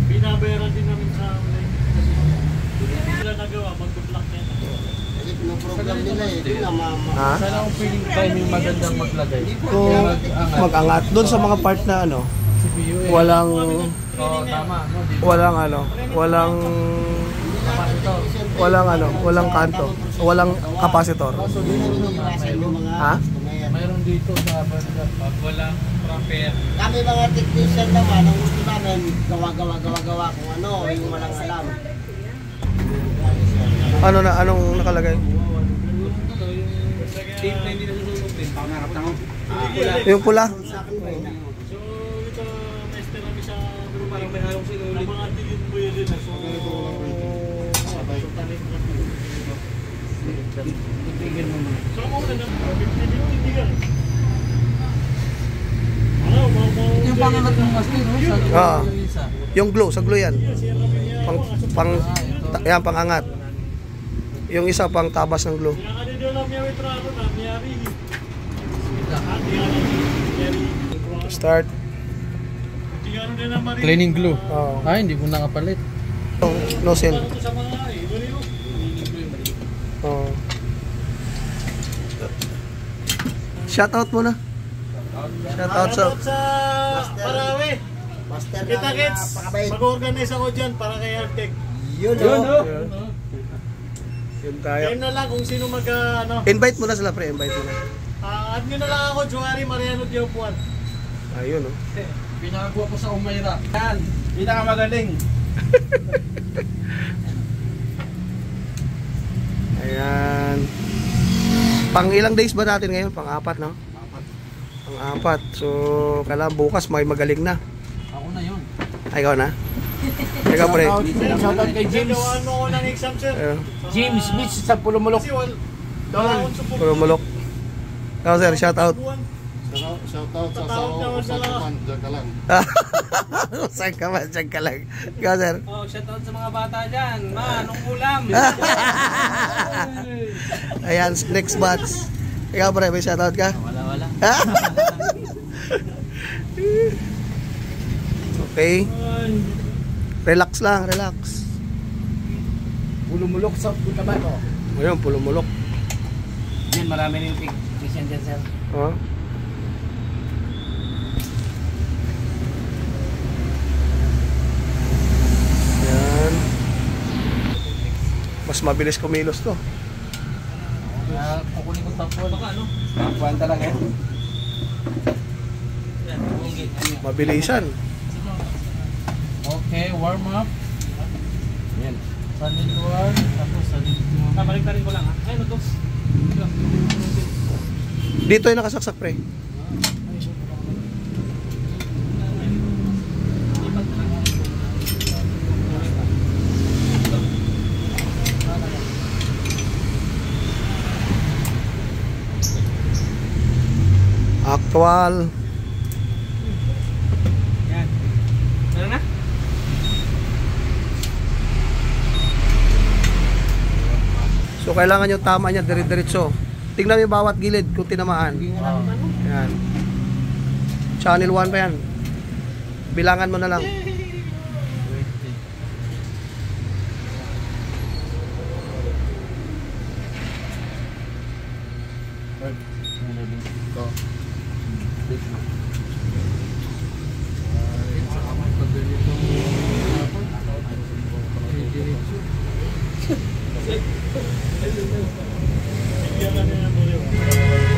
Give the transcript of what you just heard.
Binabayaran din namin sa online. Hindi sila nagawa, mag-block na yan. Program nila eh. Ha? Sana akong feeling timing magandang maglagay. Kung mag-angat. Doon sa mga part na ano, CPU eh. walang, Oo, tama. No, dito. walang ano, walang kanto, walang kapasitor. So, dito Ha? mayroon dito sa banda. Pag walang proper. Kami mga technician naman, ang gusto namin, gawa kung ano, yung walang alam. Anong nakalagay? Tape na hindi nasusunog din. Pangarap na ko. Yung pula? So, ito, master namin sa Parang may halong sinulit. mga tigin mo yun din. So, Titigil mo muna. so, mauna na, 50-50 tigan. Ano, Yung pangangat ng master, no? Ah. Yung isa. Yung glue, sa glue yan. Yan, pangangat. Yung isa pang tabas ng glue. Start. Cleaning glue. Oh. Ay, hindi mo nakapalit. Nozzle. Oh. Shout out muna. Shout out sa Parawe. Master Kita na kits. pakabait. Mag-organize ako dyan para kay Artec. Yun no? Yun tayo. Game na lang kung sino mag ano. Invite mo na sila, pre. Invite mo na. Add nyo na lang ako, Juari Mariano Diapuan. Ayun, oh. Pinakagawa ko sa Umayra. Yan. Pinakamagaling. Ayan. Pang ilang days ba natin ngayon? Pang-apat, no? Pang-apat. So, kailangan bukas may magaling na. Ako na yun. Ay, ikaw na? Ikaw, pre. Shoutout kay James. Gawaan mo ako ng exam, sir. Ayun. James Mitch sa Pulumulok. Kasi wala akong support. Puro mulok. Ikaw, sir. Shout out. Shoutout sa Tatawag naman sa lang. Diyan ka lang. Saan ka ba? Diyan ka lang. Ikaw, sir. Oh, shoutout sa mga bata dyan. Ma, anong ulam? Ayan, next batch. Ikaw, pre. May shout out ka? Wala. Okay. Relax lang, relax. Pulumulok sa Cotabato. Ayun, pulumulok. Yan, marami rin yung technician dyan, sir. Oh. Yan. Mas mabilis kumilos to. Kaya kukunin ko tapuan. Baka ano? Tapuan talaga eh. Yan, bungit. Mabilisan. Okay, warm up. Yan. Solid warm. Tapos solid warm. Balik-tarin ko lang ha. Ay, ano to? Dito yung nakasaksak, pre. Actual. Yan. Ano na? So kailangan yung tama niya dire-diretso. Tingnan mo yung bawat gilid kung tinamaan. Yan. Channel 1 pa yan. Bilangan mo na lang. Bigyan ka na ng